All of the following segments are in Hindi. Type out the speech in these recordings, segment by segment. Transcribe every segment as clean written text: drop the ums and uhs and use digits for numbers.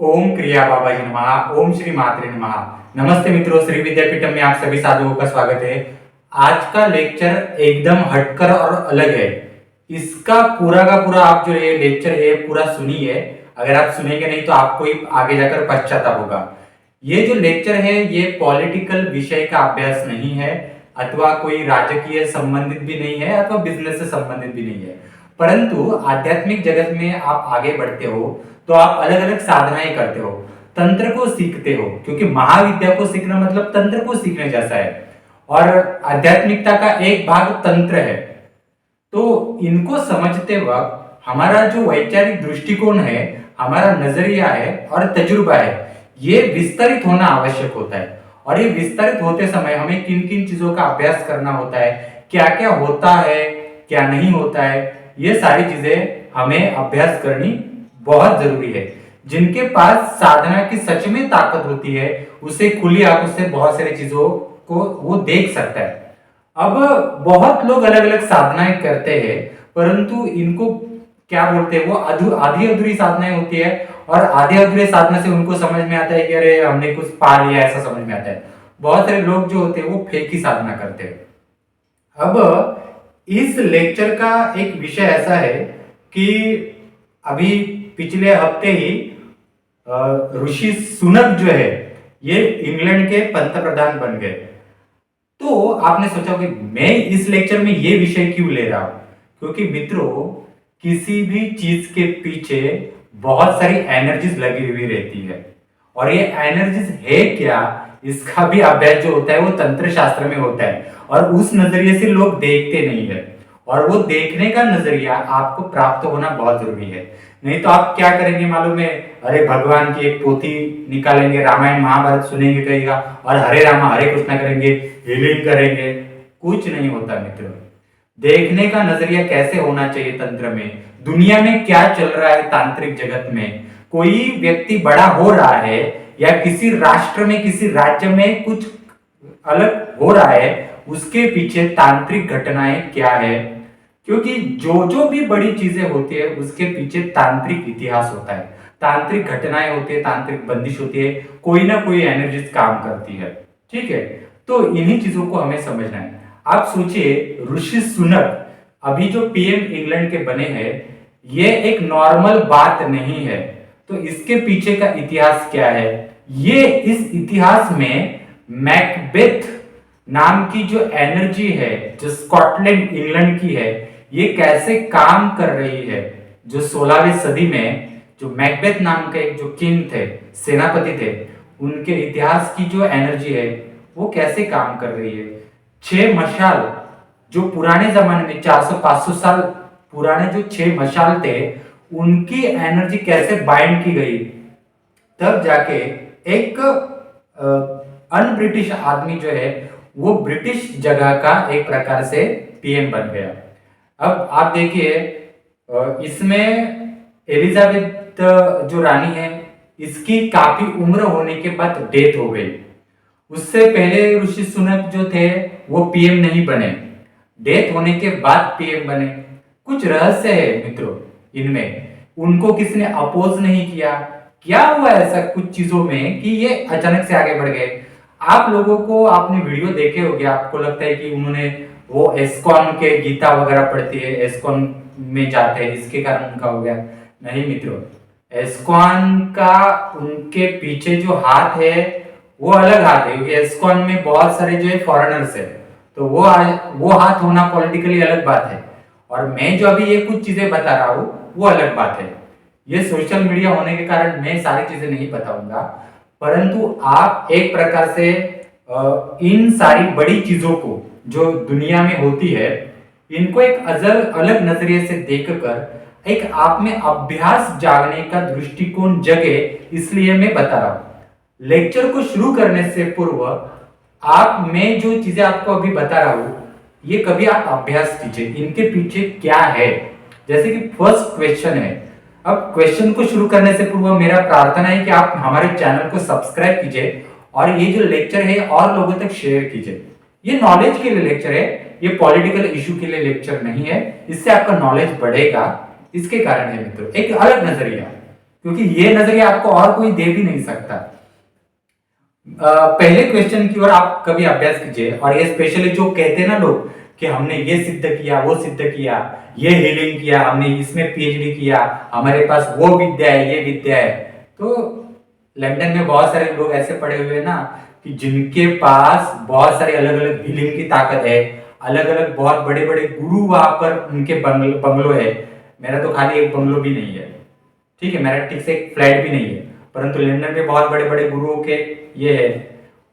ओम क्रिया बाबाजी नमः। ओम श्री मात्रे नमः। नमस्ते मित्रों, श्री विद्यापीठम में आप सभी साधुओं का स्वागत है। आज का लेक्चर एकदम हटकर और अलग है। इसका पूरा का पूरा आप जो ये लेक्चर है पूरा सुनिए। अगर आप सुनेंगे नहीं तो आपको ही आगे जाकर पश्चाताप होगा। ये जो लेक्चर है ये पॉलिटिकल विषय का अभ्यास नहीं है, अथवा कोई राजकीय संबंधित भी नहीं है, अथवा बिजनेस से संबंधित भी नहीं है। परंतु आध्यात्मिक जगत में आप आगे बढ़ते हो तो आप अलग अलग साधनाएं करते हो, तंत्र को सीखते हो, क्योंकि महाविद्या को सीखना मतलब तंत्र को सीखने जैसा है। और आध्यात्मिकता का एक भाग तंत्र है। तो इनको समझते वक्त हमारा जो वैचारिक दृष्टिकोण है, हमारा नजरिया है और तजुर्बा है, ये विस्तरित होना आवश्यक होता है। और ये विस्तरित होते समय हमें किन किन चीजों का अभ्यास करना होता है, क्या क्या होता है, क्या नहीं होता है, ये सारी चीजें हमें अभ्यास करनी बहुत जरूरी है। जिनके पास साधना की सच में ताकत होती है उसे खुली आंखों से बहुत सारी चीजों को वो देख सकता है। अब बहुत लोग अलग अलग साधनाएं करते हैं, परंतु इनको क्या बोलते हैं, वो आधी अधूरी साधनाएं होती है। और आधे अधूरे साधना से उनको समझ में आता है कि अरे हमने कुछ पा लिया, ऐसा समझ में आता है। बहुत सारे लोग जो होते हैं वो फेक ही साधना करते हैं। अब इस लेक्चर का एक विषय ऐसा है कि अभी पिछले हफ्ते ही ऋषि सुनक जो है ये इंग्लैंड के पंतप्रधान बन गए। तो आपने सोचा कि मैं इस लेक्चर में ये विषय क्यों ले रहा हूं, क्योंकि मित्रों किसी भी चीज के पीछे बहुत सारी एनर्जीज लगी हुई रहती है। और ये एनर्जीज है क्या, इसका भी अभ्यास जो होता है वो तंत्र शास्त्र में होता है। और उस नजरिए से लोग देखते नहीं है, और वो देखने का नजरिया आपको प्राप्त होना बहुत जरूरी है। नहीं तो आप क्या करेंगे मालूम है, अरे भगवान की एक पोथी निकालेंगे, रामायण महाभारत सुनेंगे कहेगा, और हरे रामा हरे कृष्णा करेंगे, हीलिंग करेंगे, कुछ नहीं होता मित्रों। देखने का नजरिया कैसे होना चाहिए तंत्र में, दुनिया में क्या चल रहा है तांत्रिक जगत में, कोई व्यक्ति बड़ा हो रहा है या किसी राष्ट्र में किसी राज्य में कुछ अलग हो रहा है, उसके पीछे तांत्रिक घटनाएं क्या है। क्योंकि जो जो भी बड़ी चीजें होती है उसके पीछे तांत्रिक इतिहास होता है, तांत्रिक घटनाएं होती है, तांत्रिक बंदिश होती है, कोई ना कोई एनर्जी काम करती है। ठीक है, तो इन्हीं चीजों को हमें समझना है। आप सोचिए ऋषि सुनक अभी जो पीएम इंग्लैंड के बने हैं, ये एक नॉर्मल बात नहीं है। तो इसके पीछे का इतिहास क्या है, ये इस इतिहास में मैकबेथ नाम की जो एनर्जी है जो स्कॉटलैंड इंग्लैंड की है, ये कैसे काम कर रही है। जो 16वीं सदी में जो मैकबेथ नाम के एक जो किंग थे, सेनापति थे, उनके इतिहास की जो एनर्जी है वो कैसे काम कर रही है। 6 मशाल जो पुराने जमाने में 400-500 साल पुराने जो 6 मशाल थे, उनकी एनर्जी कैसे बाइंड की गई, तब जाके एक अन ब्रिटिश आदमी जो है वो ब्रिटिश जगह का एक प्रकार से पीएम बन गया। अब आप देखिए इसमें एलिजाबेथ जो रानी है, इसकी काफी उम्र होने के बाद डेथ हो गई। उससे पहले ऋषि सुनक जो थे वो पीएम नहीं बने, डेथ होने के बाद पीएम बने। कुछ रहस्य है मित्रों इनमें, उनको किसने अपोज नहीं किया, क्या हुआ ऐसा कुछ चीजों में कि ये अचानक से आगे बढ़ गए। आप लोगों को आपने वीडियो देखे होंगे, आपको लगता है कि उन्होंने वो एस्कॉन के गीता वगैरह पढ़ती है, एस्कॉन में जाते हैं, इसके कारण उनका हो गया। नहीं मित्रों, एस्कॉन का उनके पीछे जो हाथ है वो अलग हाथ है, क्योंकि एस्कॉन में बहुत सारे जो है फॉरेनर्स है, तो वो हाथ होना पॉलिटिकली अलग बात है। और मैं जो अभी ये कुछ चीजें बता रहा हूँ वो अलग बात है। ये सोशल मीडिया होने के कारण मैं सारी चीजें नहीं बताऊंगा, परंतु आप एक प्रकार से इन सारी बड़ी चीजों को जो दुनिया में होती है, इनको एक अलग नजरिए से देखकर एक आप में अभ्यास जागने का दृष्टिकोण जगे, इसलिए मैं बता रहा हूं। लेक्चर को शुरू करने से पूर्व आप मैं जो चीजें आपको अभी बता रहा हूं, ये कभी आप अभ्यास कीजिए, इनके पीछे क्या है। जैसे कि फर्स्ट क्वेश्चन है। अब क्वेश्चन को शुरू करने से पूर्व मेरा प्रार्थना है कि आप हमारे चैनल को सब्सक्राइब कीजिए और ये जो लेक्चर है और लोगों तक शेयर कीजिए। ये नॉलेज के लिए लेक्चर है, ये पॉलिटिकल इशू के लिए लेक्चर नहीं है। इससे आपका नॉलेज बढ़ेगा, इसके कारण है मित्रों, एक अलग नजरिया। क्योंकि ये नजरिया आपको और कोई दे भी नहीं सकता। पहले क्वेश्चन की ओर आप कभी अभ्यास कीजिए, और ये स्पेशली जो कहते हैं ना लोग कि हमने ये सिद्ध किया, वो सिद्ध किया, ये हीलिंग किया, हमने इसमें पीएचडी किया, हमारे पास वो विद्या है, ये विद्या है। तो लंदन में बहुत सारे लोग ऐसे पड़े हुए हैं ना कि जिनके पास बहुत सारे अलग अलग हीलिंग की ताकत है, अलग अलग बहुत बड़े बड़े गुरु वहां पर उनके बंगलो है। मेरा तो खाली एक बंगलो भी नहीं है, ठीक है, मेरा ठीक से एक फ्लैट भी नहीं है, परंतु लंदन में बहुत बड़े बड़े गुरुओं के ये है।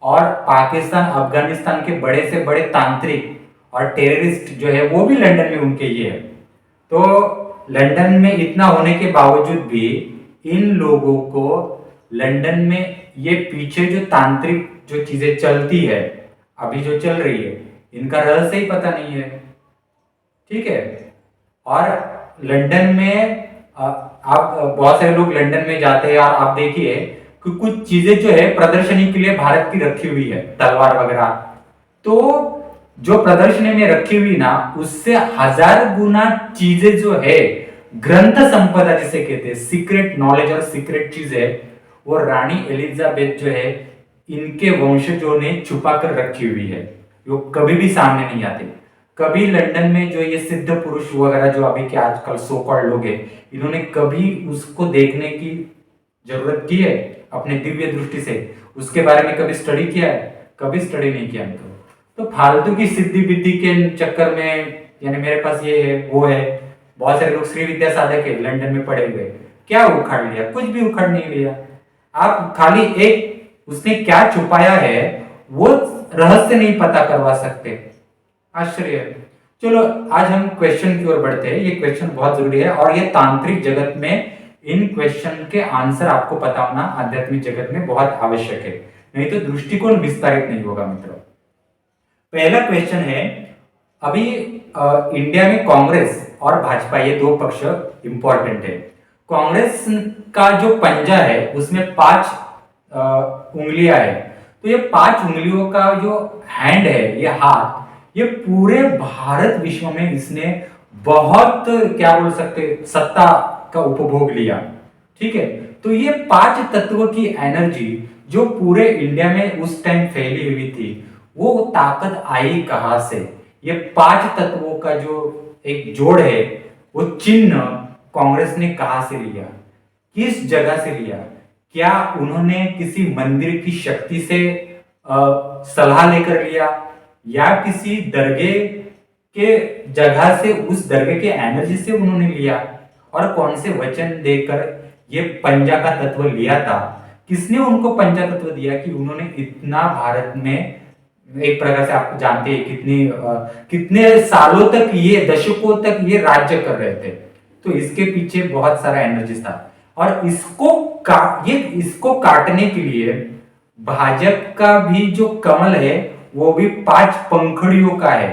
और पाकिस्तान अफगानिस्तान के बड़े से बड़े तांत्रिक और टेररिस्ट जो है वो भी लंदन में उनके ये है। तो लंदन में इतना होने के बावजूद भी इन लोगों को लंदन में ये पीछे जो तांत्रिक जो चीजें चलती है, अभी जो चल रही है, इनका रहस्य ही पता नहीं है, ठीक है। और लंदन में आप बहुत सारे लोग लंदन में जाते हैं और आप देखिए कि कुछ चीजें जो है प्रदर्शनी के लिए भारत की रखी हुई है, तलवार वगैरह। तो जो प्रदर्शनी में रखी हुई ना, उससे 1000 गुना चीजें जो है ग्रंथ संपदा जिसे कहते हैं, सीक्रेट नॉलेज और सीक्रेट चीजें, वो रानी एलिजाबेथ जो है इनके वंशजों ने छुपा कर रखी हुई है, वो कभी भी सामने नहीं आते। कभी लंदन में जो ये सिद्ध पुरुष वगैरह जो अभी के आजकल सो कॉल्ड लोग हैं, इन्होंने कभी उसको देखने की जरूरत की है अपने दिव्य दृष्टि से, उसके बारे में कभी स्टडी किया है? कभी स्टडी नहीं किया। तो फालतू की सिद्धि विद्धि के चक्कर में, यानी मेरे पास ये है वो है, बहुत सारे लोग श्री विद्या साधक है लंदन में पड़े हुए, क्या उखाड़ लिया? कुछ भी उखाड़ नहीं लिया। आप खाली एक उसने क्या छुपाया है वो रहस्य नहीं पता करवा सकते। आश्चर्य। चलो आज हम क्वेश्चन की ओर बढ़ते हैं। ये क्वेश्चन बहुत जरूरी है और ये तांत्रिक जगत में इन क्वेश्चन के आंसर आपको पता होना आध्यात्मिक जगत में बहुत आवश्यक है, नहीं तो दृष्टिकोण विस्तारित नहीं होगा मित्रों। पहला क्वेश्चन है, अभी इंडिया में कांग्रेस और भाजपा ये दो पक्ष इंपॉर्टेंट है। कांग्रेस का जो पंजा है उसमें 5 उंगलियां है। तो ये 5 उंगलियों का जो हैंड है, ये हाथ, ये पूरे भारत विश्व में इसने बहुत क्या बोल सकते सत्ता का उपभोग लिया, ठीक है। तो ये 5 तत्व की एनर्जी जो पूरे इंडिया में उस टाइम फैली हुई थी, वो ताकत आई कहां से? ये 5 तत्वों का जो एक जोड़ है, वो चिन्ह कांग्रेस ने कहां से लिया, किस जगह से लिया? क्या उन्होंने किसी मंदिर की शक्ति से सलाह लेकर लिया, या किसी दरगाह के जगह से, उस दरगाह के एनर्जी से उन्होंने लिया? और कौन से वचन देकर ये पंजा का तत्व लिया था? किसने उनको पंजा तत्व दिया कि उन्होंने इतना भारत में, एक प्रकार से आप जानते हैं कितने सालों तक, ये दशकों तक ये राज्य कर रहे थे। तो इसके पीछे बहुत सारा एनर्जी था। और इसको काटने के लिए भाजपा का भी जो कमल है वो भी 5 पंखड़ियों का है।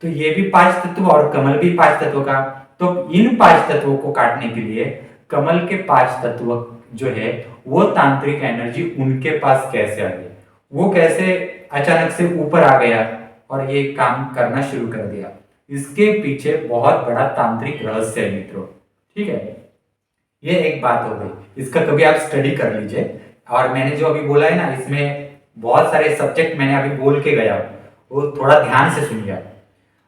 तो ये भी 5 तत्व और कमल भी 5 तत्व का। तो इन 5 तत्वों को काटने के लिए कमल के 5 तत्व जो है वो तांत्रिक एनर्जी उनके पास कैसे आ गई, वो कैसे अचानक से ऊपर आ गया और ये काम करना शुरू कर दिया? इसके पीछे बहुत बड़ा तांत्रिक रहस्य है मित्रों, ठीक है। ये एक बात हो गई, इसका कभी आप स्टडी कर लीजिए। और मैंने जो अभी बोला है ना, इसमें बहुत सारे सब्जेक्ट मैंने अभी बोल के गया, वो थोड़ा ध्यान से सुनिए।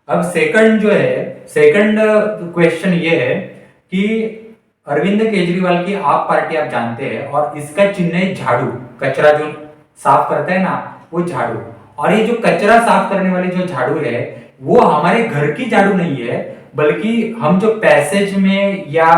अब सेकंड जो है, सेकंड क्वेश्चन ये है कि अरविंद केजरीवाल की आप पार्टी आप जानते हैं, और इसका चिन्ह है झाड़ू, कचरा जो साफ करता है ना वो झाड़ू। और ये जो कचरा साफ करने वाली जो झाड़ू है वो हमारे घर की झाड़ू नहीं है, बल्कि हम जो पैसेज में या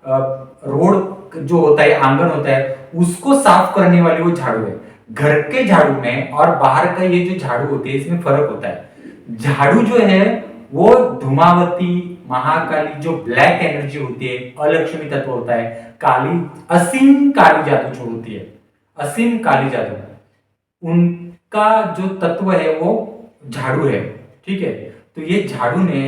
रोड जो होता है, आंगन होता है, उसको साफ करने वाली वो झाड़ू है। घर के झाड़ू में और बाहर का ये जो झाड़ू होती है इसमें फर्क होता है। झाड़ू जो है वो धूमावती, महाकाली, जो ब्लैक एनर्जी होती है, अलक्ष्मी तत्व होता है, काली, असीम काली जादू जो होती है, असीम काली जादू, उनका जो तत्व है वो झाड़ू है, ठीक है। तो ये झाड़ू ने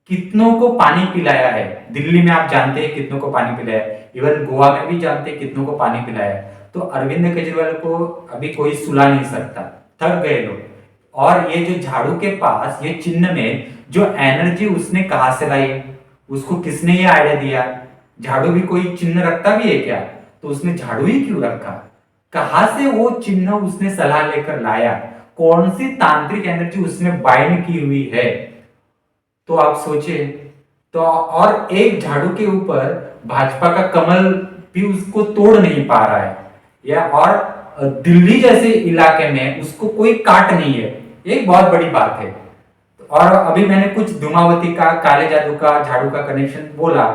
कितनों को पानी पिलाया है। दिल्ली में आप जानते हैं कितनों को पानी पिलाया है, इवन गोवा में भी जानते हैं कितनों को पानी पिलाया है। तो अरविंद केजरीवाल को अभी कोई सुला नहीं सकता, थक गए लोग। और ये जो झाड़ू के पास ये चिन्ह में जो एनर्जी उसने कहां से लाई, उसको किसने ये आइडिया दिया? झाड़ू भी कोई चिन्ह रखता भी है क्या? तो उसने झाड़ू ही क्यों रखा? कहां से वो चिन्ह उसने सलाह लेकर लाया? कौन सी तांत्रिक एनर्जी उसने बाइंड की हुई है? तो आप सोचिए। तो और एक झाड़ू के ऊपर भाजपा का कमल भी उसको तोड़ नहीं पा रहा है, या और दिल्ली जैसे इलाके में उसको कोई काट नहीं है, एक बहुत बड़ी बात है। और अभी मैंने कुछ धूमावती का, काले जादू का, झाड़ू का कनेक्शन बोला।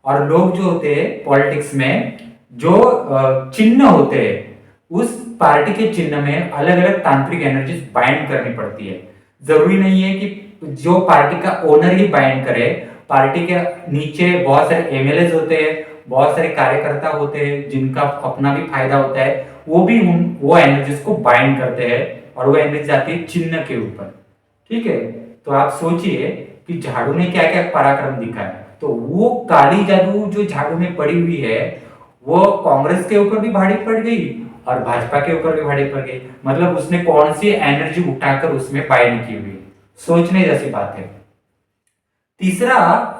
और लोग जो होते हैं पॉलिटिक्स में, जो चिन्ह होते हैं, उस पार्टी के चिन्ह में अलग अलग तांत्रिक एनर्जी बाइंड करनी पड़ती है। जरूरी नहीं है कि जो पार्टी का ओनर ही बाइंड करे। पार्टी के नीचे बहुत सारे एमएलए होते हैं, बहुत सारे कार्यकर्ता होते हैं जिनका अपना भी फायदा होता है, वो भी वो एनर्जीज को बाइंड करते हैं, और वो एनर्जी जाती है चिन्ह के ऊपर। ठीक है, तो आप सोचिए कि झाड़ू ने क्या क्या पराक्रम दिखाया। तो वो काली जादू जो झाड़ू में पड़ी हुई है, वो कांग्रेस के ऊपर भी भारी पड़ गई और भाजपा के ऊपर भी भारी पड़ गई। मतलब उसने कौन सी एनर्जी उठाकर उसमें बाइंड की हुई, सोचने जैसी बात है। तीसरा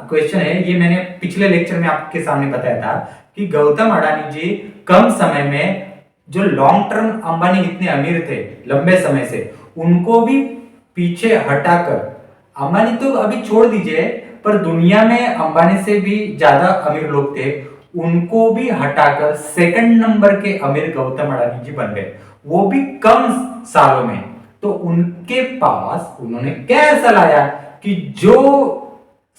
क्वेश्चन है, ये मैंने पिछले लेक्चर में आपके सामने बताया था कि गौतम अडानी जी कम समय में, जो लॉन्ग टर्म अंबानी इतने अमीर थे लंबे समय से, उनको भी पीछे हटाकर, अंबानी तो अभी छोड़ दीजिए, पर दुनिया में अंबानी से भी ज्यादा अमीर लोग थे, उनको भी हटाकर सेकंड नंबर के अमीर गौतम अडानी जी बन गए, वो भी कम सालों में। तो उनके पास उन्होंने क्या ऐसा लाया कि जो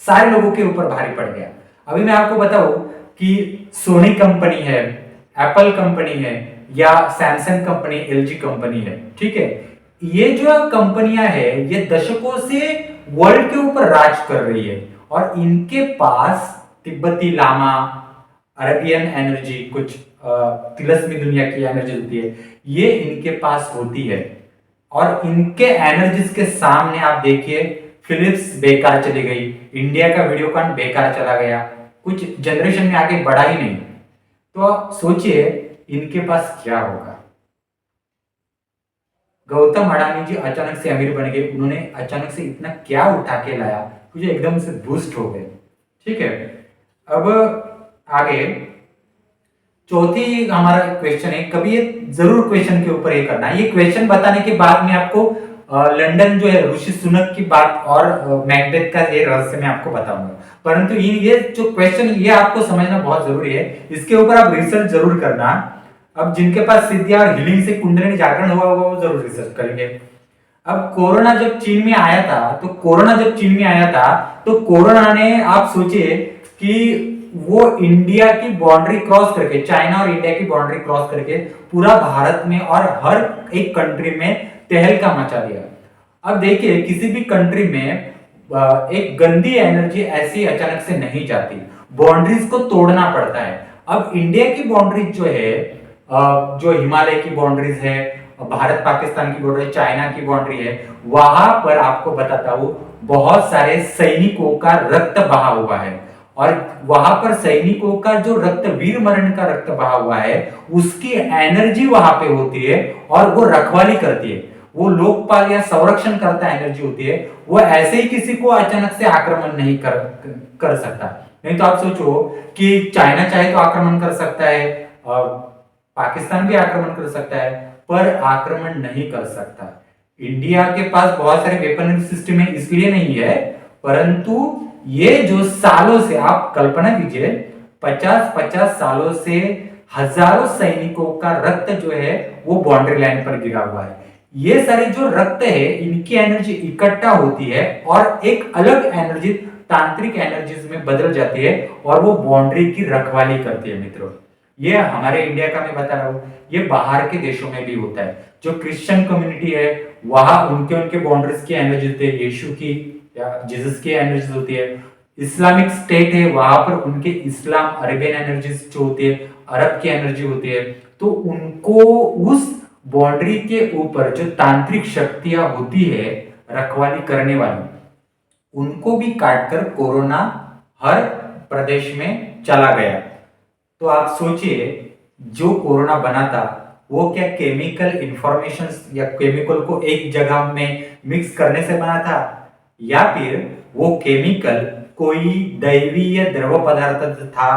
सारे लोगों के ऊपर भारी पड़ गया। अभी मैं आपको बताऊं कि सोनी कंपनी है, एप्पल कंपनी है, या सैमसंग कंपनी, एलजी कंपनी है, ठीक है, ये जो कंपनियां है ये दशकों से वर्ल्ड के ऊपर राज कर रही है, और इनके पास तिब्बती लामा, अरेबियन एनर्जी, कुछ तिलस्मी दुनिया की एनर्जी होती है, ये इनके पास होती है। और इनके एनर्जीज के सामने आप देखिए, फिलिप्स बेकार चली गई, इंडिया का वीडियोकॉन बेकार चला गया, कुछ जनरेशन में आगे बढ़ा ही नहीं। तो आप सोचिए इनके पास क्या होगा। गौतम अडानी जी अचानक से अमीर बन गए, उन्होंने अचानक से इतना क्या उठा के लाया, मुझे एकदम से बूस्ट हो गए। ठीक है, अब आगे चौथी हमारा क्वेश्चन है, कभी ये जरूर क्वेश्चन के ऊपर ये करना है। ये क्वेश्चन बताने के बाद में आपको लंदन जो है ऋषि सुनक की बात और मैकबेथ का ये रहस्य मैं आपको बताऊंगा। परंतु ये जो क्वेश्चन, ये आपको समझना बहुत जरूरी है, इसके ऊपर आप रिसर्च जरूर करना। अब जिनके पास सिद्धि और हीलिंग से कुंडलिनी जागरण हुआ होगा वो जरूर रिसर्च करेंगे। अब कोरोना जब चीन में आया था, तो कोरोना ने, आप सोचिए कि वो इंडिया की बाउंड्री क्रॉस करके, चाइना और इंडिया की बाउंड्री क्रॉस करके पूरा भारत में और हर एक कंट्री में तहलका मचा दिया। अब देखिए, किसी भी कंट्री में एक गंदी एनर्जी ऐसी अचानक से नहीं जाती, बाउंड्रीज को तोड़ना पड़ता है। अब इंडिया की बाउंड्रीज जो है, जो हिमालय की बाउंड्रीज है, भारत पाकिस्तान की बाउंड्री, चाइना की बाउंड्री है, वहां पर आपको बताता हूं बहुत सारे सैनिकों का रक्त बहा हुआ है, और वहां पर सैनिकों का जो रक्त, वीर मरण का रक्त बहा हुआ है, उसकी एनर्जी वहां पे होती है, और वो रखवाली करती है, वो लोकपाल या संरक्षण करता एनर्जी होती है। वो ऐसे ही किसी को अचानक से आक्रमण नहीं कर सकता। नहीं तो आप सोचो कि चाइना चाहे तो आक्रमण कर सकता है, पाकिस्तान भी आक्रमण कर सकता है, पर आक्रमण नहीं कर सकता। इंडिया के पास बहुत सारे वेपनरी सिस्टम है, इसलिए नहीं है, परंतु ये जो सालों से, आप कल्पना कीजिए, 50-50 सालों से हजारों सैनिकों का रक्त जो है वो बाउंड्री लाइन पर गिरा हुआ है। ये सारे जो रक्त है, इनकी एनर्जी इकट्ठा होती है और एक अलग एनर्जी, तांत्रिक एनर्जीज में बदल जाती है, और वो बाउंड्री की रखवाली करती है। मित्रों, ये हमारे इंडिया का मैं बता रहा हूं, ये बाहर के देशों में भी होता है। जो क्रिश्चियन कम्युनिटी है, वहां उनके बाउंड्रीज की एनर्जी होती है, यीशु की या जीसस की एनर्जीज होती है। इस्लामिक स्टेट है, वहां पर उनके इस्लाम, अरेबियन एनर्जीज जो होती है, अरब की एनर्जी होती है। तो उनको उस बाउंड्री के ऊपर जो तांत्रिक शक्तियां होती है रखवाली करने वाली, उनको भी काटकर कोरोना हर प्रदेश में चला गया। तो आप सोचिए, जो कोरोना बना था वो क्या केमिकल इंफॉर्मेशन या केमिकल को एक जगह में मिक्स करने से बना था, या फिर वो केमिकल कोई दैवी या द्रव पदार्थ था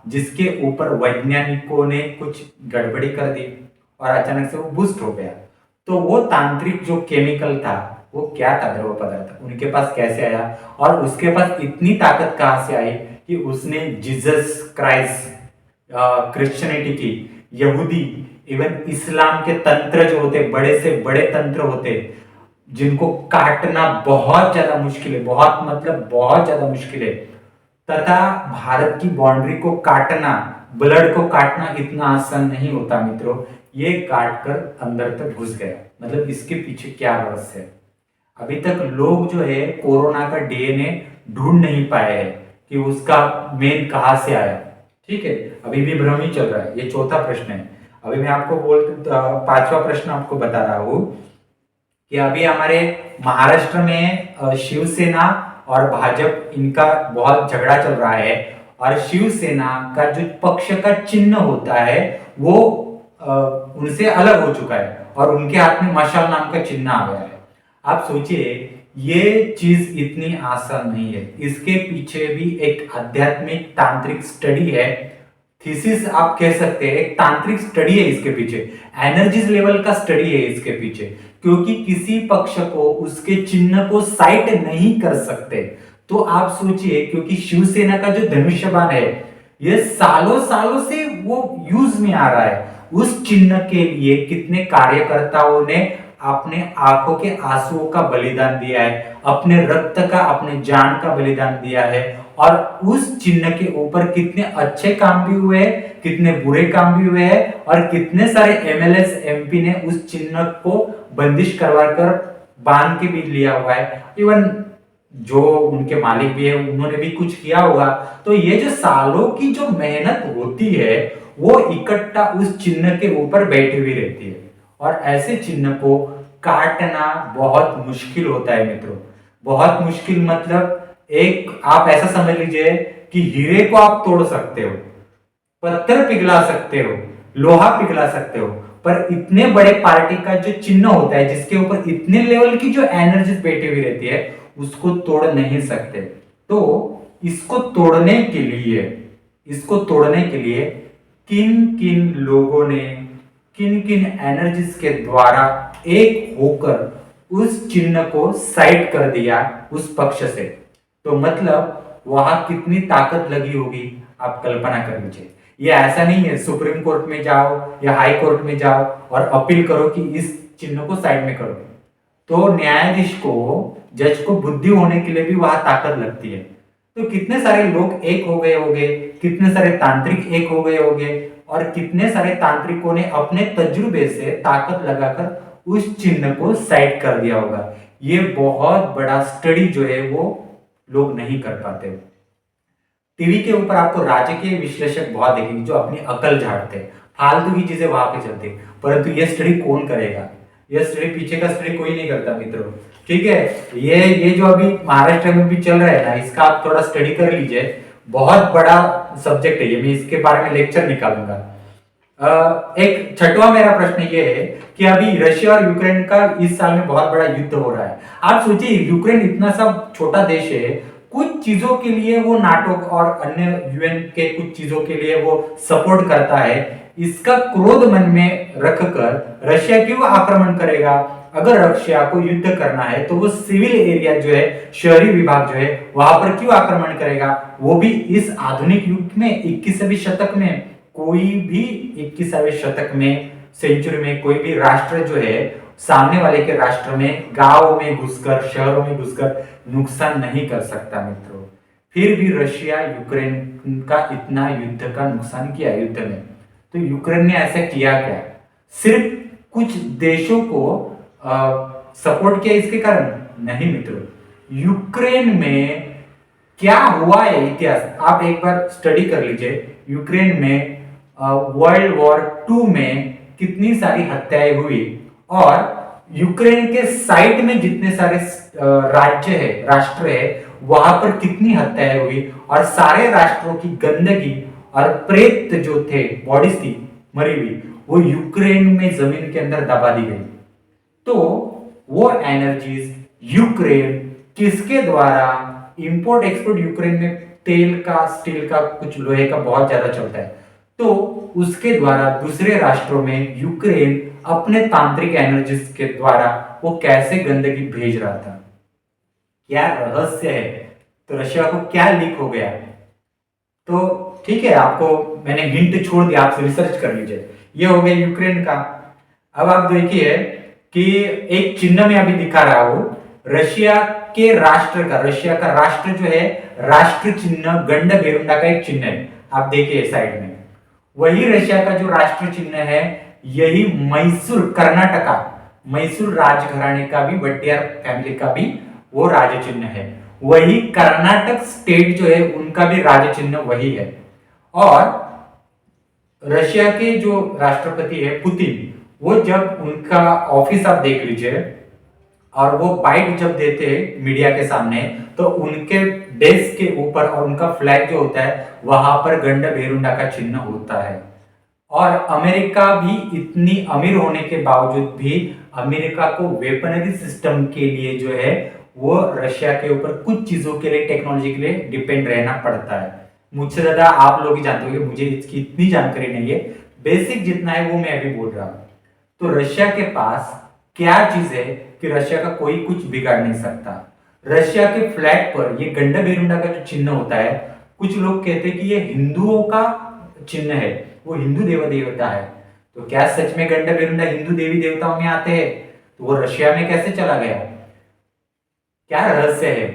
जिसके ऊपर वैज्ञानिकों ने कुछ गड़बड़ी कर दी और अचानक से वो बूस्ट हो गया। तो वो तांत्रिक जो केमिकल था वो क्या था, द्रव पदार्थ उनके पास कैसे आया और उसके पास इतनी ताकत कहां से आई कि उसने जीसस क्राइस्ट, क्रिश्चियनिटी की, यहूदी, इवन इस्लाम के तंत्र जो होते, बड़े से बड़े तंत्र होते जिनको काटना बहुत ज्यादा मुश्किल है, बहुत मतलब बहुत ज्यादा मुश्किल है, तथा भारत की बाउंड्री को काटना, ब्लड को काटना इतना आसान नहीं होता मित्रों। ये काट कर अंदर तक घुस गया। मतलब इसके पीछे क्या रहस्य है, अभी तक लोग जो है कोरोना का डीएनए ढूंढ नहीं पाए हैं कि उसका मेन कहां से आया। ठीक है, अभी भी भ्रम ही चल रहा है। ये चौथा प्रश्न है। अभी मैं आपको पांचवा प्रश्न आपको बता रहा हूं कि अभी हमारे महाराष्ट्र में शिवसेना और भाजपा इनका बहुत झगड़ा चल रहा है और शिवसेना का जो पक्ष का चिन्ह होता है वो उनसे अलग हो चुका है और उनके हाथ में मशाल नाम का चिन्ह आ गया है। आप सोचिए, ये चीज इतनी आसान नहीं है। इसके पीछे भी एक आध्यात्मिक तांत्रिक स्टडी है, थीसिस आप कह सकते हैं, एक तांत्रिक स्टडी है इसके पीछे, एनर्जीज लेवल का स्टडी है इसके पीछे। क्योंकि किसी पक्ष को उसके चिन्ह को साइट नहीं कर सकते। तो आप सोचिए, क्योंकि शिवसेना का जो धनुष्य बाण है ये सालों सालों से वो यूज में आ रहा है, उस चिन्ह के लिए कितने कार्यकर्ताओं ने अपने आंखों के आंसुओं का बलिदान दिया है, अपने रक्त का, अपने जान का बलिदान दिया है और उस चिन्ह के ऊपर कितने अच्छे काम भी हुए हैं, कितने बुरे काम भी हुए हैं और कितने सारे एमएलएस एमपी ने उस चिन्ह को बंदिश करवा कर बांध के भी लिया हुआ है। इवन जो उनके मालिक भी है उन्होंने भी कुछ किया होगा। तो ये जो सालों की जो मेहनत होती है वो इकट्ठा उस चिन्ह के ऊपर बैठी हुई रहती है और ऐसे चिन्ह को काटना बहुत मुश्किल होता है मित्रों, बहुत मुश्किल। मतलब एक आप ऐसा समझ लीजिए कि हीरे को आप तोड़ सकते हो, पत्थर पिघला सकते हो, लोहा पिघला सकते हो, पर इतने बड़े पार्टी का जो चिन्ह होता है जिसके ऊपर इतने लेवल की जो एनर्जी बैठी हुई रहती है उसको तोड़ नहीं सकते। तो इसको तोड़ने के लिए, इसको तोड़ने के लिए किन किन लोगों ने किन किन एनर्जीज के द्वारा एक होकर उस चिन्ह को साइड कर दिया उस पक्ष से, तो मतलब वहां कितनी ताकत लगी होगी आप कल्पना कर लीजिए। ये ऐसा नहीं है सुप्रीम कोर्ट में जाओ या हाई कोर्ट में जाओ और अपील करो कि इस चिन्ह को साइड में करो, तो न्यायाधीश को, जज को बुद्धि होने के लिए भी वहां ताकत लगती है। तो कितने सारे लोग एक हो गए होंगे, कितने सारे तांत्रिक एक हो गए होंगे और कितने सारे तांत्रिकों ने अपने तजुर्बे से ताकत लगाकर उस चिन्ह को साइड कर दिया होगा। ये बहुत बड़ा स्टडी जो है वो लोग नहीं कर पाते। टीवी के ऊपर आपको राजकीय विश्लेषक बहुत देखेंगे जो अपनी अकल झाड़ते, फालतू की चीजें वहां पे चलती, परंतु ये स्टडी कौन करेगा? ये स्टडी, पीछे का स्टडी कोई नहीं करता मित्रों। ठीक है, ये जो अभी महाराष्ट्र में भी चल रहा है ना, इसका आप थोड़ा स्टडी कर लीजिए, बहुत बड़ा सब्जेक्ट है ये, मैं इसके बारे में लेक्चर निकालूंगा। एक छठवां मेरा प्रश्न ये है कि अभी रशिया और यूक्रेन का इस साल में बहुत बड़ा युद्ध हो रहा है। आप सोचिए, यूक्रेन इतना सब छोटा देश है, कुछ चीजों के लिए वो नाटो और अन्य यूएन के कुछ चीजों के लिए वो सपोर्ट करता है, इसका क्रोध मन में रखकर रशिया क्यों आक्रमण करेगा? अगर रशिया को युद्ध करना है तो वो सिविल एरिया जो है, शहरी विभाग जो है, वहां पर क्यों आक्रमण करेगा? वो भी इस आधुनिक युग में, 21वीं शतक में, कोई भी 21वें शतक में, सेंचुरी में कोई भी राष्ट्र जो है सामने वाले के राष्ट्र में, गांव में घुसकर, शहरों में घुसकर नुकसान नहीं कर सकता मित्रों। फिर भी रशिया यूक्रेन का इतना युद्ध का नुकसान किया युद्ध में, तो यूक्रेन ने ऐसा किया क्या? सिर्फ कुछ देशों को सपोर्ट किया इसके कारण? नहीं मित्रों, यूक्रेन में क्या हुआ है इतिहास आप एक बार स्टडी कर लीजिए। यूक्रेन में वर्ल्ड वॉर 2 में कितनी सारी हत्याएं हुई और यूक्रेन के साइड में जितने सारे राज्य है, राष्ट्र है, वहां पर कितनी हत्याएं हुई और सारे राष्ट्रों की गंदगी और प्रेत जो थे, बॉडीज थी मरी हुई, वो यूक्रेन में जमीन के अंदर दबा दी गई। तो वो एनर्जीज यूक्रेन किसके द्वारा इंपोर्ट एक्सपोर्ट यूक्रेन में तेल का, स्टील का, कुछ लोहे का बहुत ज्यादा चलता है। तो उसके द्वारा दूसरे राष्ट्रों में यूक्रेन अपने तांत्रिक एनर्जीज के द्वारा वो कैसे गंदगी भेज रहा था, क्या रहस्य है, तो रशिया को क्या लीक हो गया। तो ठीक है, आपको मैंने हिंट छोड़ दिया, आप रिसर्च कर लीजिए। ये हो गया यूक्रेन का। अब आप देखिए कि एक चिन्ह में अभी दिखा रहा हूं रशिया के राष्ट्र का, रशिया का राष्ट्र जो है, राष्ट्र चिन्ह गंड बेरुंडा का एक चिन्ह है, आप देखिए साइड में। वही रशिया का जो राष्ट्र चिन्ह है, यही मैसूर, कर्नाटका, मैसूर राजघराने का भी, वड्डियार फैमिली का भी वो राज चिन्ह है। वही कर्नाटक स्टेट जो है उनका भी राज चिन्ह वही है। और रशिया के जो राष्ट्रपति है पुतिन, वो जब उनका ऑफिस आप देख लीजिए और वो बाइट जब देते हैं मीडिया के सामने, तो उनके डेस्क के ऊपर और उनका फ्लैग जो होता है वहां पर गंड बेरुंडा का चिन्ह होता है। और अमेरिका भी इतनी अमीर होने के बावजूद भी अमेरिका को वेपनरी सिस्टम के लिए जो है वो रशिया के ऊपर कुछ चीजों के लिए, टेक्नोलॉजी के लिए डिपेंड रहना पड़ता है। मुझसे ज्यादा आप लोग ही जानते हो, मुझे इसकी इतनी जानकारी नहीं है, बेसिक जितना है वो मैं अभी बोल रहा हूं। तो रशिया के पास क्या चीज है कि रशिया का कोई कुछ बिगाड़ नहीं सकता। रशिया के फ्लैग पर ये गंड बेरुंडा का जो चिन्ह होता है, कुछ लोग कहते हैं कि ये हिंदुओं का चिन्ह है, वो हिंदू देव देवता है। तो क्या सच में गंड बेरुंडा हिंदू देवी देवताओं में आते हैं? तो वो रशिया में कैसे चला गया, क्या रहस्य है?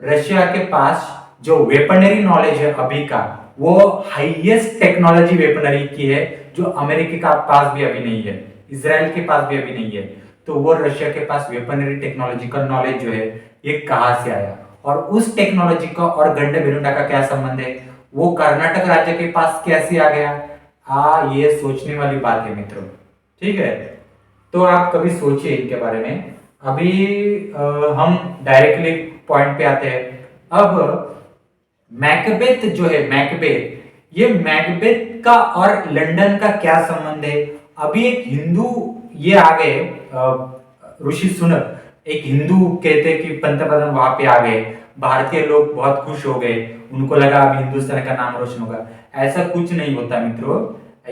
रशिया के पास जो वेपनरी नॉलेज है अभी का, वो हाईएस्ट टेक्नोलॉजी वेपनरी की है, जो अमेरिका का पास भी अभी नहीं है, इजराइल के पास भी अभी नहीं है। तो वो रशिया के पास वेपनरी टेक्नोलॉजी का नॉलेज जो है ये कहां से आया, और उस टेक्नोलॉजी का और गंड बेरुंडा का क्या संबंध है, वो कर्नाटक राज्य के पास कैसे आ गया? ये सोचने वाली बात है मित्रों, ठीक है। तो आप कभी सोचिए इनके बारे में। अभी हम डायरेक्टली पॉइंट पे आते हैं। अब मैकबेथ जो है, मैकबेथ, ये मैकबेथ का और लंदन का क्या संबंध है? अभी एक हिंदू ये आ गए, ऋषि सुनक, एक हिंदू कहते कि पंतप्रधान वहां पे आ गए, भारतीय लोग बहुत खुश हो गए, उनको लगा अभी हिंदुस्तान का नाम रोशन होगा। ऐसा कुछ नहीं होता मित्रों,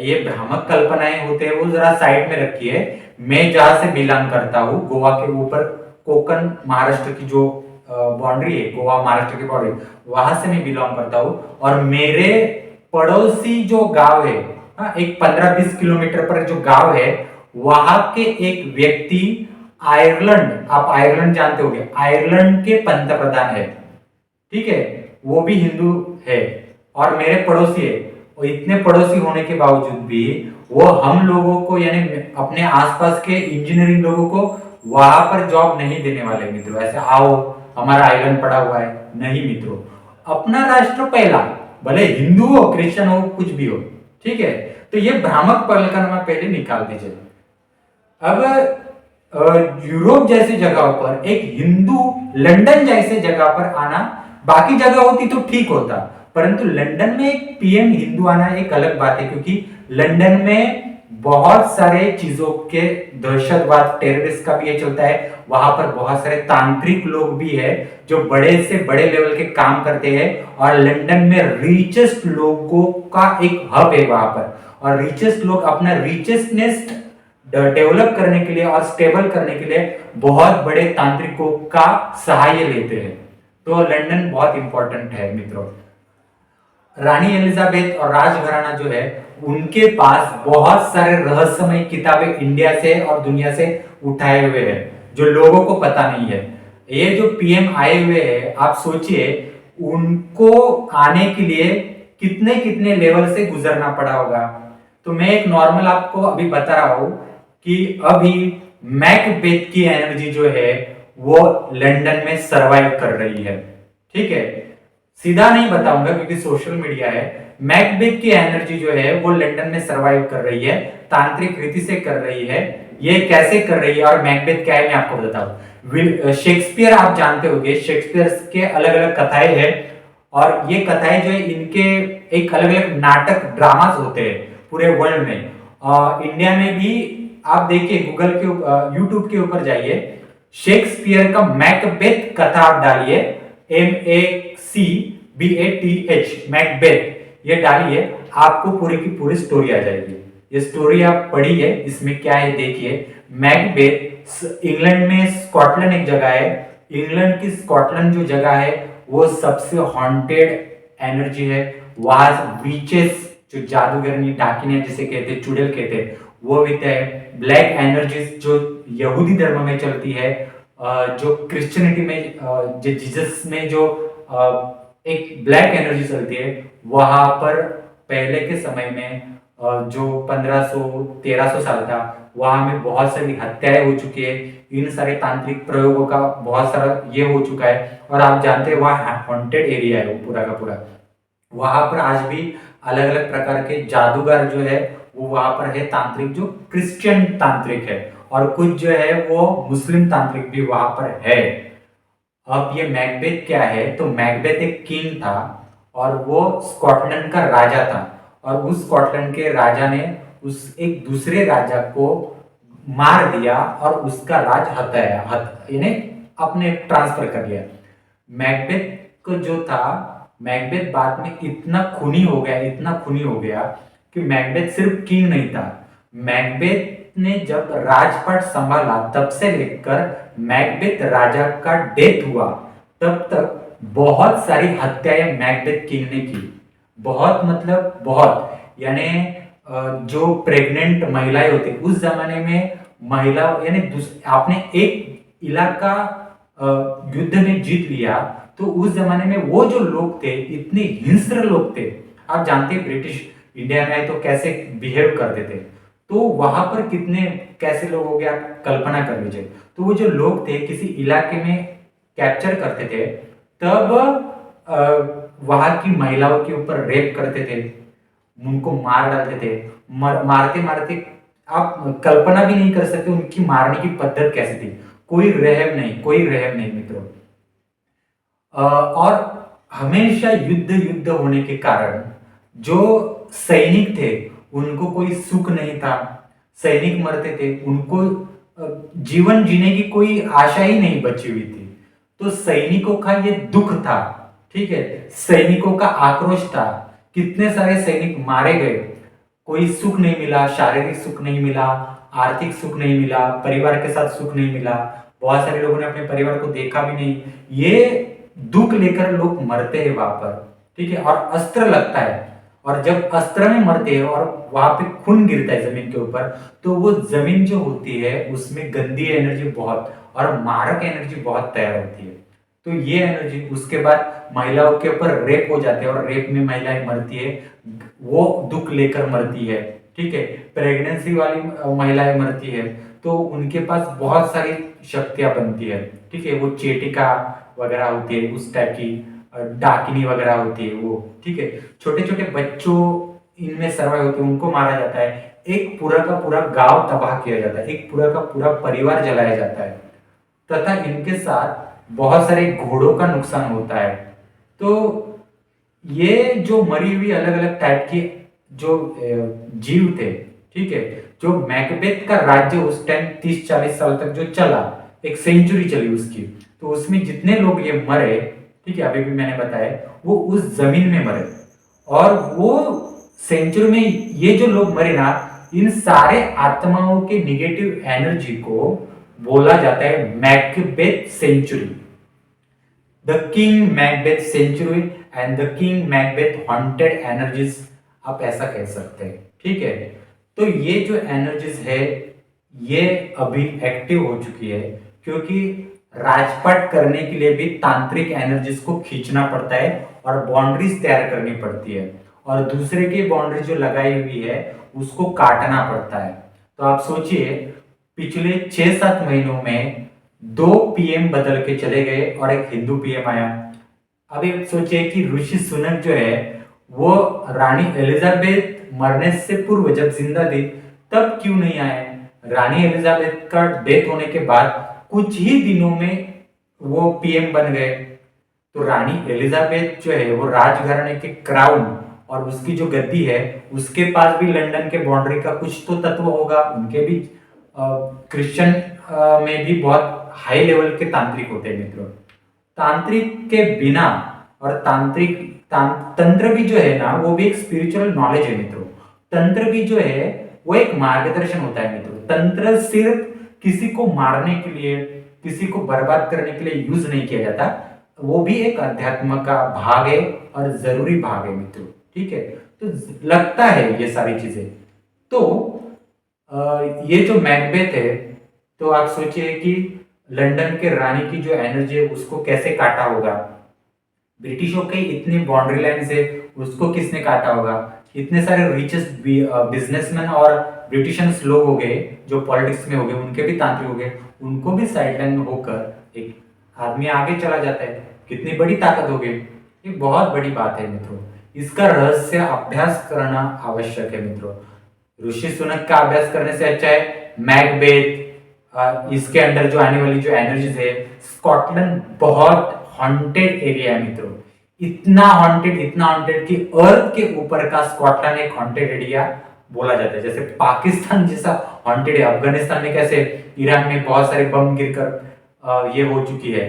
ये भ्रामक कल्पनाएं होते हैं, वो जरा साइड में रखिए। मैं जहां से बिलोंग करता हूँ, गोवा के ऊपर कोकण महाराष्ट्र की जो बाउंड्री है, गोवा महाराष्ट्र की बाउंड्री, वहां से मैं बिलोंग करता हूँ। और मेरे पड़ोसी जो गांव है, एक 15-20 किलोमीटर पर जो गांव है, वहां के एक व्यक्ति आयरलैंड, आप आयरलैंड जानते होंगे, आयरलैंड के पंतप्रधान है, ठीक है, वो भी हिंदू है और मेरे पड़ोसी है। और इतने पड़ोसी होने के बावजूद भी वो हम लोगों को, यानी अपने आसपास के इंजीनियरिंग लोगों को वहां पर जॉब नहीं देने वाले मित्रों। ऐसे आओ हमारा आइलैंड पड़ा हुआ है, नहीं मित्रों, अपना राष्ट्र पहला, भले हिंदू हो, क्रिश्चियन हो, कुछ भी हो, ठीक है। तो ये भ्रामक कल्पना पहले निकाल दीजिए। अब यूरोप जैसी जगह पर एक हिंदू, लंदन जैसे जगह पर आना, बाकी जगह होती तो ठीक होता, परंतु लंदन में एक पीएम हिंदू आना एक अलग बात है, क्योंकि लंदन में बहुत सारे चीजों के, दहशतवाद, टेररिस्ट का भी ये चलता है, वहां पर बहुत सारे तांत्रिक लोग भी है जो बड़े से बड़े लेवल के काम करते हैं। और लंदन में रिचेस्ट लोगों का एक हब है वहां पर, और रिचेस्ट लोग अपना रिचेस्टनेस डेवलप करने के लिए और स्टेबल करने के लिए बहुत बड़े तांत्रिकों का सहाय लेते हैं। तो लंदन बहुत इंपॉर्टेंट है मित्रों। रानी एलिजाबेथ और राजघराना जो है, उनके पास बहुत सारे रहस्यमय किताबें इंडिया से और दुनिया से उठाए हुए हैं, जो लोगों को पता नहीं है। ये जो पीएम आए हुए हैं, आप सोचिए उनको आने के लिए कितने कितने लेवल से गुजरना पड़ा होगा। तो मैं एक नॉर्मल आपको अभी बता रहा हूं कि अभी मैकबेथ की एनर्जी जो है वो लंदन में सरवाइव कर रही है, ठीक है। सीधा नहीं बताऊंगा क्योंकि सोशल मीडिया है। मैकबेथ की एनर्जी जो है वो लंदन में सरवाइव कर रही है, तांत्रिक रीति से कर रही है। ये कैसे कर रही है और मैकबेथ क्या है मैं आपको बताऊं। शेक्सपियर आप जानते होंगे, शेक्सपियर के अलग अलग कथाएं हैं, और ये कथाएं जो है इनके एक अलग अलग नाटक, ड्रामास होते हैं पूरे वर्ल्ड में। इंडिया में भी आप देखिए, गूगल के यूट्यूब के ऊपर जाइए, शेक्सपियर का मैकबेथ कथा आप डालिए, MACBATH, मैकबेथ, ये डालिए, आपको पूरी की पूरी स्टोरी आ जाएगी। ये स्टोरी आप पढ़िए, इसमें क्या है देखिए। मैकबेथ इंग्लैंड में, स्कॉटलैंड एक जगह है, इंग्लैंड की स्कॉटलैंड जो जगह है वो सबसे हॉन्टेड एनर्जी है। वहां वीचेस, जो जादूगरनी डाकिनिया जिसे कहते हैं, चुड़ैल कहते हैं, वो भी है। ब्लैक एनर्जीज जो यहूदी धर्म में चलती है, जो क्रिश्चियनिटी में, जो जीसस में जो एक ब्लैक एनर्जी चलती है, वहां पर पहले के समय में जो 1500 1300 साल था, वहां में बहुत सारी हत्याएं हो चुकी है। इन सारे तांत्रिक प्रयोगों का बहुत सारा ये हो चुका है। और आप जानते हैं वहाँ हॉन्टेड एरिया है वो पूरा का पूरा। वहां पर आज भी अलग अलग प्रकार के जादूगर जो है वो वहां पर है, तांत्रिक जो क्रिश्चियन तांत्रिक है, और कुछ जो है वो मुस्लिम तांत्रिक भी वहां पर है। अब ये मैकबेथ क्या है, तो मैकबेथ एक किंग था और वो स्कॉटलैंड का राजा था। और उस स्कॉटलैंड के राजा ने उस एक दूसरे राजा को मार दिया और उसका राज हटाया, यानी अपने ट्रांसफर कर लिया। मैकबेथ को जो था, मैकबेथ बाद में इतना खूनी हो गया, इतना खूनी हो गया कि मैकबेथ सिर्फ किंग नहीं था। मैकबेथ ने जब राजपाट संभाला तब से लेकर मैकबेथ राजा का डेथ हुआ तब तक बहुत सारी हत्याएं मैकबेथ किंग ने की। बहुत मतलब बहुत, यानी जो प्रेग्नेंट महिलाएं होती उस जमाने में, महिला यानी आपने एक इलाका युद्ध में जीत लिया तो उस जमाने में वो जो लोग थे इतने हिंस्र लोग थे। आप जानते हैं ब्रिटिश इंडिया में आए तो कैसे बिहेव करते थे, तो वहां पर कितने कैसे लोग हो गए आप कल्पना कर लीजिए। तो वो जो लोग थे किसी इलाके में कैप्चर करते थे, तब वहां की महिलाओं के ऊपर रेप करते थे, उनको मार डालते थे। मारते मारते आप कल्पना भी नहीं कर सकते उनकी मारने की पद्धत कैसी थी। कोई रहम नहीं, कोई रहम नहीं मित्रों। और हमेशा युद्ध युद्ध होने के कारण जो सैनिक थे उनको कोई सुख नहीं था। सैनिक मरते थे, उनको जीवन जीने की कोई आशा ही नहीं बची हुई थी। तो सैनिकों का ये दुख था, ठीक है, सैनिकों का आक्रोश था। कितने सारे सैनिक मारे गए, कोई सुख नहीं मिला, शारीरिक सुख नहीं मिला, आर्थिक सुख नहीं मिला, परिवार के साथ सुख नहीं मिला। बहुत सारे लोगों ने अपने परिवार को देखा भी नहीं। ये दुख लेकर लोग मरते हैं वहां पर, ठीक है, और अस्त्र लगता है। और जब अस्त्र में मरते हैं और वहां पे खून गिरता है जमीन के ऊपर, तो वो जमीन जो होती है उसमें गंदी एनर्जी बहुत और मारक एनर्जी बहुत तैयार होती है। तो ये एनर्जी उसके बाद महिलाओं के ऊपर रेप हो जाते हैं और रेप में महिलाएं मरती है, वो दुख लेकर मरती है, ठीक है। प्रेगनेंसी वाली महिलाएं मरती है तो उनके पास बहुत सारी शक्तियां बनती है, ठीक है, वो चेटिका वगैरह होती है, उस टाइप की डाकिनी वगैरह होती है वो, ठीक है। छोटे छोटे बच्चों इनमें सर्वाइव होते हैं, उनको मारा जाता है। एक पूरा का पूरा गांव तबाह किया जाता है, एक पूरा का पूरा परिवार जलाया जाता है, तथा इनके साथ बहुत सारे घोड़ों का नुकसान होता है। तो ये जो मरी हुई अलग अलग टाइप की जो जीव थे, ठीक है, जो मैकबेथ का राज्य उस टाइम 30-40 साल तक जो चला, एक सेंचुरी चली उसकी, तो उसमें जितने लोग ये मरे, ठीक है, अभी भी मैंने बताया, वो उस जमीन में मरे। और वो सेंचुरी में ये जो लोग मरे ना, इन सारे आत्माओं के निगेटिव एनर्जी को बोला जाता है Macbeth century, the king Macbeth century and the king Macbeth haunted energies, आप ऐसा कह सकते हैं, ठीक है। तो ये जो एनर्जीज है ये अभी एक्टिव हो चुकी है, क्योंकि राजपाट करने के लिए भी तांत्रिक एनर्जीज को खींचना पड़ता है और बाउंड्रीज तैयार करनी पड़ती है, और दूसरे की बाउंड्री जो लगाई हुई है उसको काटना पड़ता है। तो आप सोचिए, पिछले 6-7 महीनों में 2 पीएम बदल के चले गए और एक हिंदू पीएम आया। अभी सोचिए कि ऋषि सुनक जो है वो रानी एलिजाबेथ मरने से पूर्व जब जिंदा थी तब क्यों नहीं आए। रानी एलिजाबेथ का डेथ होने के बाद कुछ ही दिनों में वो पीएम बन गए। तो रानी एलिजाबेथ जो है वो राजघराने के क्राउन और उसकी जो गद्दी है उसके पास भी लंदन के बाउंड्री का कुछ तो तत्व होगा। उनके भी क्रिश्चियन में भी बहुत हाई लेवल के तांत्रिक होते हैं मित्रों। तांत्रिक के बिना और तंत्र भी जो है ना वो भी एक स्पिरिचुअल नॉलेज है मित्रों। तंत्र भी जो है वो एक मार्गदर्शन होता है मित्रों। तंत्र सिर्फ किसी को मारने के लिए, किसी को बर्बाद करने के लिए यूज नहीं किया जाता, वो भी एक अध्यात्म का भाग है और जरूरी भाग है मित्रों। ठीक है, तो लगता है ये सारी चीजें। तो ये जो मैकबेथ है, तो आप सोचिए कि लंदन के रानी की जो एनर्जी है उसको कैसे काटा होगा। ब्रिटिशों के इतनी बाउंड्री लाइंस है, उसको किसने काटा होगा। इतने सारे रिचेस्ट बिजनेसमैन और ब्रिटिशर्स लोग हो गए जो पॉलिटिक्स में हो गए, उनके भी तांत्रिक हो गए, उनको भी साइडलाइन होकर एक आदमी आगे चला जाता है। कितनी बड़ी ताकत हो गई, ये बहुत बड़ी बात है मित्रों। इसका रहस्य अभ्यास करना आवश्यक है मित्रों। ऋषि सुनक का अभ्यास करने से अच्छा है मैकबेथ, इसके अंदर जो आने वाली जो एनर्जीज है। स्कॉटलैंड बहुत हॉन्टेड एरिया है मित्रों, इतना हॉन्टेड कि अर्थ के ऊपर का स्कॉटलैंड एक हॉन्टेड एरिया बोला जाता है। जैसे पाकिस्तान जैसा हॉन्टेड है, अफगानिस्तान में कैसे ईरान में बहुत सारे बम गिरकर ये हो चुकी है,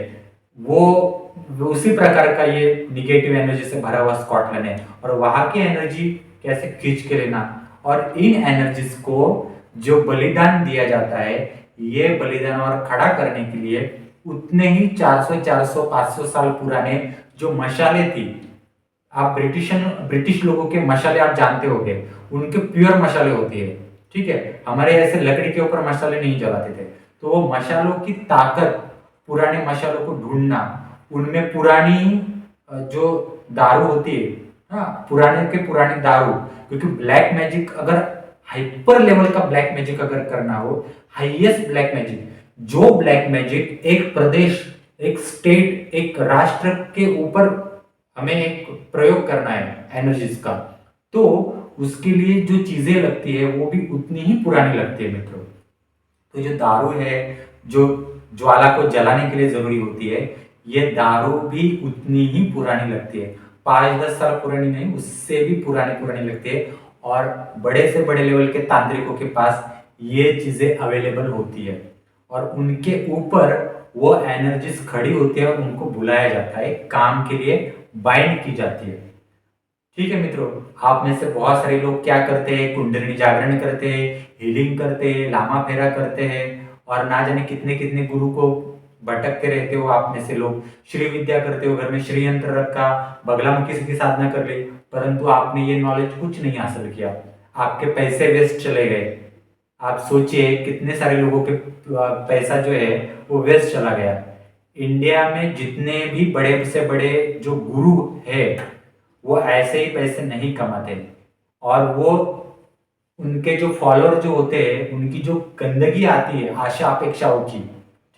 वो उसी प्रकार का ये निगेटिव एनर्जी से भरा हुआ स्कॉटलैंड है। और वहां की एनर्जी कैसे खींच के लेना, और इन एनर्जीज को जो बलिदान दिया जाता है, ये बलिदान और खड़ा करने के लिए उतने ही 400 साल पुराने जो मशाले थी। आप ब्रिटिश लोगों के मशाले आप जानते होंगे, उनके प्योर मशाले होती है। ठीक है, हमारे ऐसे लकड़ी के ऊपर मशाले नहीं जलाते थे। तो वो मशालों की ताकत, पुराने मशालों को ढूंढना, उनमें पुरानी जो दारू होती है, हाँ पुराने के पुरानी दारू, क्योंकि ब्लैक मैजिक अगर हाइपर लेवल का ब्लैक मैजिक अगर करना हो, हाईएस्ट ब्लैक मैजिक, जो ब्लैक मैजिक एक प्रदेश, एक स्टेट, एक राष्ट्र के ऊपर हमें एक प्रयोग करना है एनर्जीज का, तो उसके लिए जो चीजें लगती है वो भी उतनी ही पुरानी लगती है मित्रों। तो जो दारू है, जो ज्वाला को जलाने के लिए जरूरी होती है, ये दारू भी उतनी ही पुरानी लगती है। 5-10 साल पुरानी नहीं, उससे भी पुरानी लगती है। और बड़े से बड़े लेवल के तांत्रिकों के पास ये चीजें अवेलेबल होती है, और उनके ऊपर वो एनर्जीज खड़ी होती है और उनको बुलाया जाता है, काम के लिए बाइंड की जाती है। ठीक है मित्रों, आप में से बहुत सारे लोग क्या करते हैं, कुंडलिनी जागरण करते हैं, हीलिंग करते हैं, लामा फेरा करते हैं, और ना जाने कितने कितने गुरु को भटकते रहते हो। आप में से लोग श्री विद्या करते हो, घर में श्री यंत्र रखा, बगलामुखी की साधना कर ली, परंतु आपने ये नॉलेज कुछ नहीं हासिल किया, आपके पैसे वेस्ट चले गए। आप सोचिए कितने सारे लोगों के पैसा जो है वो वेस्ट चला गया। इंडिया में जितने भी बड़े से बड़े जो गुरु है, वो ऐसे ही पैसे नहीं कमाते, और वो उनके जो फॉलोअर जो होते हैं, उनकी जो गंदगी आती है आशा अपेक्षाओं की।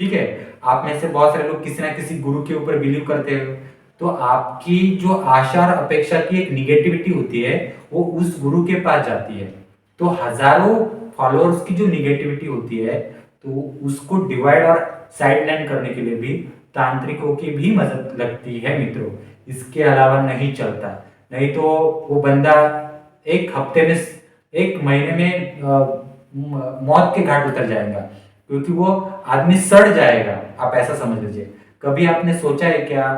ठीक है, आप में से बहुत सारे लोग किसी ना किसी गुरु के ऊपर बिलीव करते हो, तो आपकी जो आशा और अपेक्षा की एक निगेटिविटी होती है, वो उस गुरु के पास जाती है। तो हजारों फॉलोअर्स की जो निगेटिविटी होती है, तो उसको डिवाइड और साइडलाइन करने के लिए भी तांत्रिकों की भी मदद लगती है मित्रों। इसके अलावा नहीं चलता, नहीं तो वो बंदा एक हफ्ते में, एक महीने में मौत के घाट उतर जाएगा, क्योंकि वो आदमी सड़ जाएगा। आप ऐसा समझ लीजिए। कभी आपने सोचा है क्या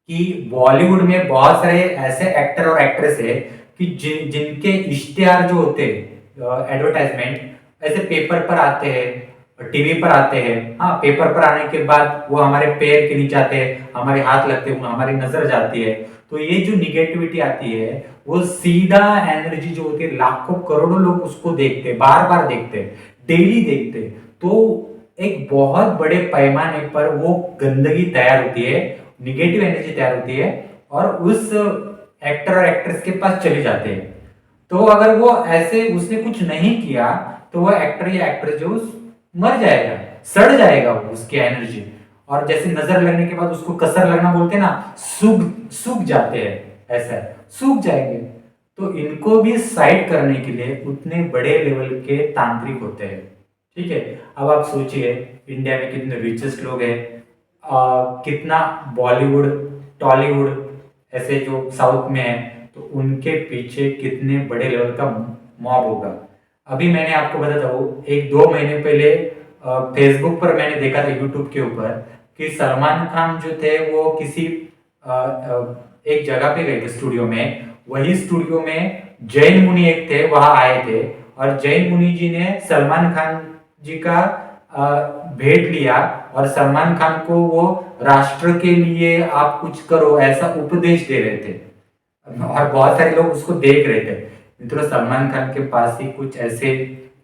कि बॉलीवुड में बहुत सारे ऐसे एक्टर और एक्ट्रेस है कि जिनके इश्तेहार जो होते हैं, एडवर्टाइजमेंट, ऐसे पेपर पर आते हैं, टीवी पर आते हैं। हाँ, पेपर पर आने के बाद वो हमारे पैर के नीचे आते हैं, हमारे हाथ लगते हैं, हमारी नजर जाती है। तो ये जो निगेटिविटी आती है, वो सीधा एनर्जी जो होती है, लाखों करोड़ों लोग उसको देखते हैं, बार बार देखते हैं, डेली देखते हैं। तो एक बहुत बड़े पैमाने पर वो गंदगी तैयार होती है, निगेटिव एनर्जी तैयार होती है, और उस एक्टर और एक्ट्रेस के पास चले जाते हैं। तो अगर वो ऐसे उसने कुछ नहीं किया, तो वो एक्टर या एक्ट्रेस जो मर जाएगा, सड़ जाएगा वो, उसकी एनर्जी। और जैसे नजर लगने के बाद उसको कसर लगना बोलते हैं ना, सूख जाते हैं, ऐसा सूख जाएंगे। तो इनको भी साइड करने के लिए उतने बड़े लेवल के तांत्रिक होते हैं। ठीक है, अब आप सोचिए इंडिया में कितने रिचेस्ट लोग हैं, कितना बॉलीवुड, टॉलीवुड, ऐसे जो साउथ में है, तो उनके पीछे कितने बड़े लेवल का मॉब होगा। अभी मैंने आपको बताता हूँ, 1-2 महीने पहले फेसबुक पर मैंने देखा था, यूट्यूब के ऊपर कि सलमान खान जो थे वो किसी एक जगह पे गए थे स्टूडियो में। वही स्टूडियो में जैन मुनि एक थे, वहां आए थे और जैन मुनि जी ने सलमान खान जी का भेंट लिया और सलमान खान को वो राष्ट्र के लिए आप कुछ करो ऐसा उपदेश दे रहे थे और बहुत सारे लोग उसको देख रहे थे। मित्रों, सलमान खान के पास ही कुछ ऐसे,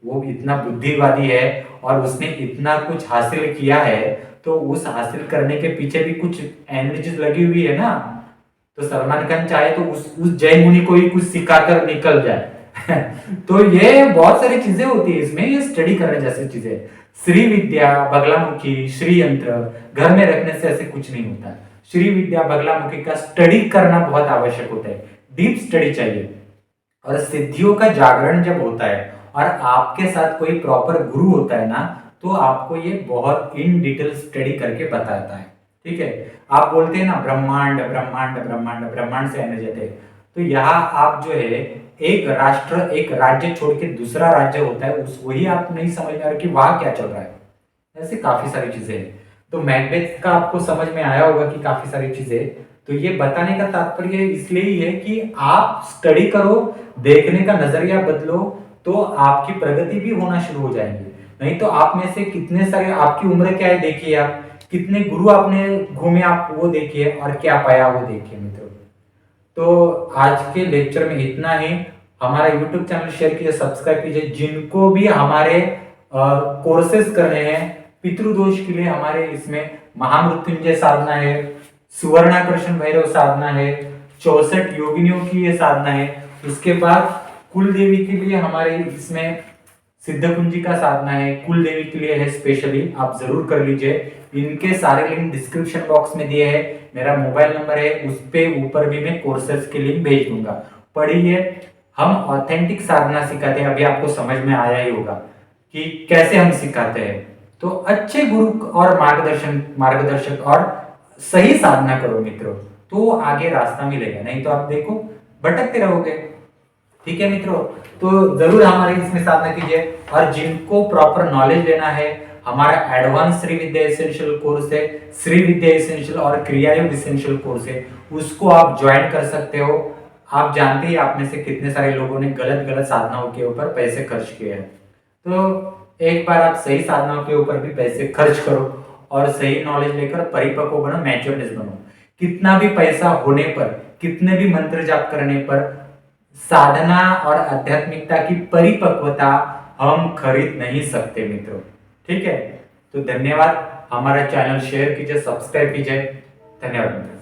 वो इतना बुद्धिवादी है और उसने इतना कुछ हासिल किया है, तो उस हासिल करने के पीछे भी कुछ एनर्जी लगी हुई है ना। तो सलमान खान चाहे तो उस जैन मुनि को ही कुछ सिखाकर निकल जाए तो ये बहुत सारी चीजें होती है इसमें, ये स्टडी करने जैसी चीजें। श्री विद्या बगलामुखी श्री यंत्र घर में रखने से ऐसे कुछ नहीं होता। श्री विद्या बगलामुखी का स्टडी करना बहुत आवश्यक होता है, डीप स्टडी चाहिए। और सिद्धियों का जागरण जब होता है और आपके साथ कोई प्रॉपर गुरु होता है ना, तो आपको ये बहुत इन डिटेल स्टडी करके बताता है। ठीक है, आप बोलते हैं ना ब्रह्मांड ब्रह्मांड ब्रह्मांड, ब्रह्मांड से एनर्जी आते हैं, तो यहाँ आप जो है एक राष्ट्र एक राज्य छोड़ के दूसरा राज्य होता है, उस वही आप नहीं समझ में आ रहा कि वहां क्या चल रहा है। ऐसे काफी सारी चीजें हैं। तो मैकबेथ का आपको समझ में आया होगा कि काफी सारी चीजें। तो ये बताने का तात्पर्य इसलिए ही है कि आप स्टडी करो, देखने का नजरिया बदलो, तो आपकी प्रगति भी होना शुरू हो जाएगी। नहीं तो आप में से कितने सारे, आपकी उम्र क्या है देखिए, आप कितने गुरु आपने घूमे आप वो देखिए और क्या पाया वो देखिए मित्रों। तो आज के लेक्चर में इतना ही। हमारा यूट्यूब चैनल शेयर कीजिए, सब्सक्राइब कीजिए। जिनको भी हमारे कोर्सेज करने हैं पितृदोष के लिए, हमारे इसमें महामृत्युंजय साधना है, सुवर्णाकर्षण भैरव साधना है, 64 योगिनियों की ये साधना है। उसके बाद कुल देवी के लिए हमारे इसमें सिद्ध कुंजी का साधना है, कुल देवी के लिए है स्पेशली, आप जरूर कर लीजिए। इनके सारे लिंक डिस्क्रिप्शन बॉक्स में दिए हैं। मेरा मोबाइल नंबर है, उस पे ऊपर भी मैं कोर्सेज के लिंक भेज दूंगा, पढ़िए। हम ऑथेंटिक साधना सिखाते हैं, अभी आपको समझ में आया ही होगा कि कैसे हम सिखाते हैं। तो अच्छे गुरु और मार्गदर्शक और सही साधना करो मित्रों, तो आगे रास्ता मिलेगा, नहीं तो आप देखो भटकते रहोगे। ठीक है मित्रों, तो जरूर हमारे इसमें साधना कीजिए। और जिनको प्रॉपर नॉलेज लेना है, हमारा एडवांस श्री विद्या एसेंशियल कोर्स है, श्री विद्या एसेंशियल और क्रियायोग एसेंशियल कोर्स है, उसको आप ज्वाइन कर सकते हो। आप जानते ही आप में से कितने सारे लोगों ने गलत गलत साधनाओं के ऊपर पैसे खर्च किए हैं। तो एक बार आप सही साधनाओं के ऊपर भी पैसे खर्च करो और सही नॉलेज लेकर परिपक्व बनो, मैच्योर्ड बनो। कितना भी पैसा होने पर, कितने भी मंत्र जाप करने पर, साधना और आध्यात्मिकता की परिपक्वता हम खरीद नहीं सकते मित्रों। ठीक है, तो धन्यवाद। हमारा चैनल शेयर कीजिए, सब्सक्राइब कीजिए। धन्यवाद मित्रों।